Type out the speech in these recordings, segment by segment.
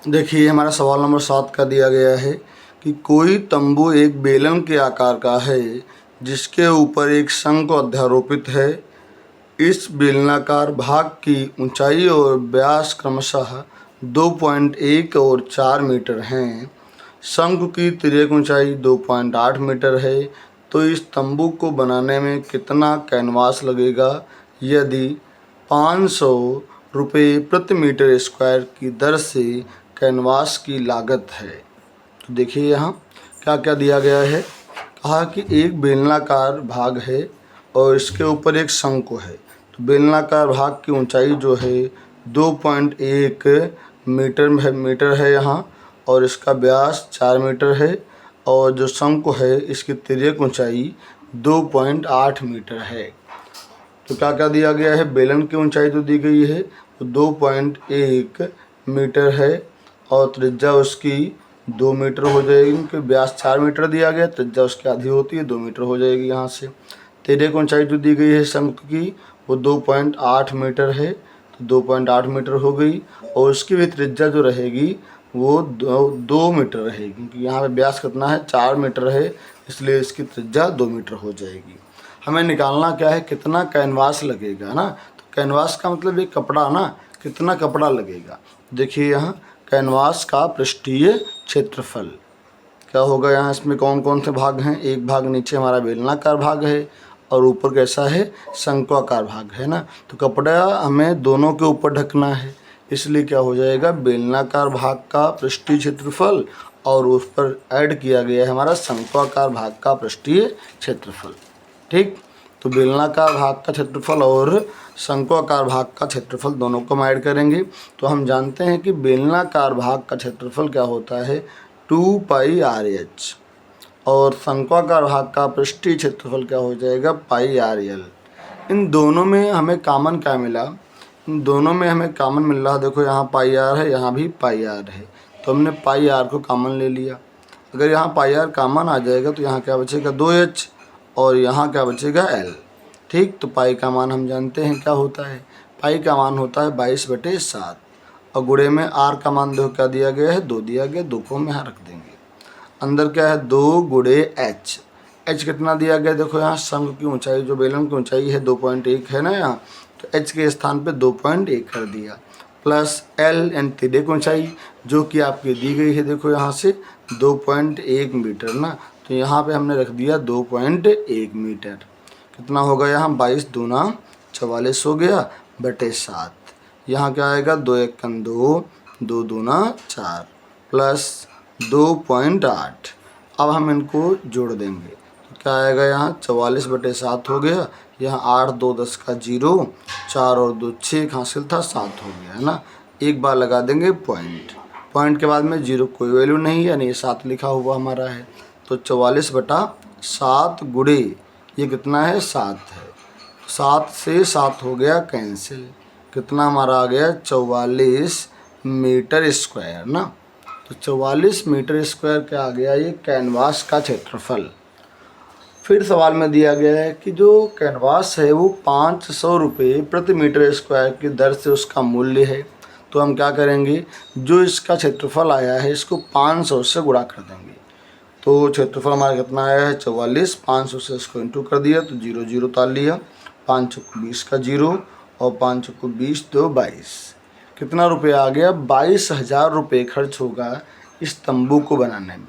देखिए हमारा सवाल नंबर 7 का दिया गया है कि कोई तंबू एक बेलन के आकार का है जिसके ऊपर एक शंख अध्यारोपित है। इस बेलनाकार भाग की ऊंचाई और व्यास क्रमशः 2.1 और 4 मीटर हैं। शंख की तिर्यक ऊंचाई 2.8 मीटर है। तो इस तंबू को बनाने में कितना कैनवास लगेगा यदि 500 रुपये प्रति मीटर स्क्वायर की दर से कैनवास की लागत है। तो देखिए यहाँ क्या क्या दिया गया है। कहा कि एक बेलनाकार भाग है और इसके ऊपर एक शंकु है। तो बेलनाकार भाग की ऊंचाई जो है 2.1 मीटर है यहाँ, और इसका व्यास 4 मीटर है, और जो शंकु है इसकी तिर्यक ऊंचाई 2.8 मीटर है। तो क्या क्या दिया गया है, बेलन की ऊंचाई तो दी गई है तो 2.1 मीटर है, और त्रिज्या उसकी 2 मीटर हो जाएगी, क्योंकि व्यास 4 मीटर दिया गया, त्रिज्या उसकी आधी होती है 2 मीटर हो जाएगी यहाँ से। तिर्यक ऊंचाई जो दी गई है शंख की वो 2.8 मीटर है, तो 2.8 मीटर हो गई, और उसकी भी त्रिज्या जो रहेगी वो 2 मीटर रहेगी, क्योंकि यहाँ पे व्यास कितना है 4 मीटर है, इसलिए इसकी त्रिज्या 2 मीटर हो जाएगी। हमें निकालना क्या है, कितना कैनवास लगेगा ना। तो कैनवास का मतलब ये कपड़ा ना, कितना कपड़ा लगेगा। देखिए यहाँ कैनवास का पृष्ठीय क्षेत्रफल क्या होगा। यहाँ इसमें कौन कौन से भाग हैं, एक भाग नीचे हमारा बेलनाकार भाग है और ऊपर कैसा है शंक्वाकार भाग है ना। तो कपड़ा हमें दोनों के ऊपर ढकना है, इसलिए क्या हो जाएगा बेलनाकार भाग का पृष्ठीय क्षेत्रफल और उस पर ऐड किया गया है हमारा शंक्वाकार भाग का पृष्ठीय क्षेत्रफल। ठीक, तो बेलनाकार भाग का क्षेत्रफल और शंक्वाकार भाग का क्षेत्रफल दोनों को हम ऐड करेंगे। तो हम जानते हैं कि बेलनाकार भाग का क्षेत्रफल क्या होता है 2πRh, और शंक्वाकार भाग का पृष्ठीय क्षेत्रफल क्या हो जाएगा πRl। इन दोनों में हमें कॉमन क्या मिला, इन दोनों में हमें कॉमन मिल रहा, देखो यहाँ πr है, यहाँ भी πr है, तो हमने πr को कॉमन ले लिया। अगर यहाँ πr कॉमन आ जाएगा तो यहाँ क्या बचेगा 2h, और यहाँ क्या बचेगा l। ठीक, तो पाई का मान हम जानते हैं क्या होता है, पाई का मान होता है 22/7, और गुणे में r का मान देखो क्या दिया गया है 2 दिया गया, 2 को हम यहाँ रख देंगे। अंदर क्या है 2 गुणे h, h कितना दिया गया, देखो यहाँ शंख की ऊंचाई जो बेलन की ऊंचाई है 2.1 है ना यहाँ, तो h के स्थान पे 2.1 कर दिया, प्लस l एंड तिर्यक ऊंचाई जो कि आपकी दी गई है देखो यहाँ से 2.1 मीटर ना, तो यहाँ पे हमने रख दिया 2.1 मीटर। कितना होगा यहाँ 22 दूना 44 हो गया बटे 7। यहाँ क्या आएगा 2 × 2, 2 दूना 4 प्लस 2.8। अब हम इनको जोड़ देंगे तो क्या आएगा यहाँ 44/7 हो गया, यहाँ 8 2 10 का 0, 4 और 2 6 हासिल था 7 हो गया है ना। एक बार लगा देंगे पॉइंट, पॉइंट के बाद में 0 कोई वैल्यू नहीं, यानी ये 7 लिखा हुआ हमारा है। तो 44/7 गुणे ये कितना है 7 है, 7 से 7 हो गया कैंसिल, कितना हमारा आ गया 44 मीटर स्क्वायर ना। तो 44 मीटर स्क्वायर क्या आ गया ये कैनवास का क्षेत्रफल। फिर सवाल में दिया गया है कि जो कैनवास है वो 500 रुपये प्रति मीटर स्क्वायर की दर से उसका मूल्य है। तो हम क्या करेंगे, जो इसका क्षेत्रफल आया है इसको 500 से गुणा कर देंगे। तो क्षेत्रफल हमारा कितना आया है 44, 500 से इसको इंटू कर दिया तो 0 0 उतार लिया, 5 × 20 का 0 और 5 × 20 तो 22। कितना रुपया आ गया 22,000 रुपये खर्च होगा इस तंबू को बनाने में।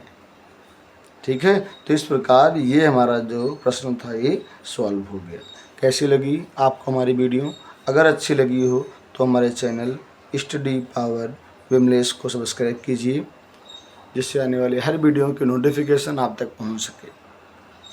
ठीक है, तो इस प्रकार ये हमारा जो प्रश्न था ये सॉल्व हो गया। कैसी लगी आपको हमारी वीडियो? अगर अच्छी लगी हो तो हमारे चैनल स्टडी पावर विमलेश को सब्सक्राइब कीजिए, जिससे आने वाली हर वीडियो की नोटिफिकेशन आप तक पहुंच सके।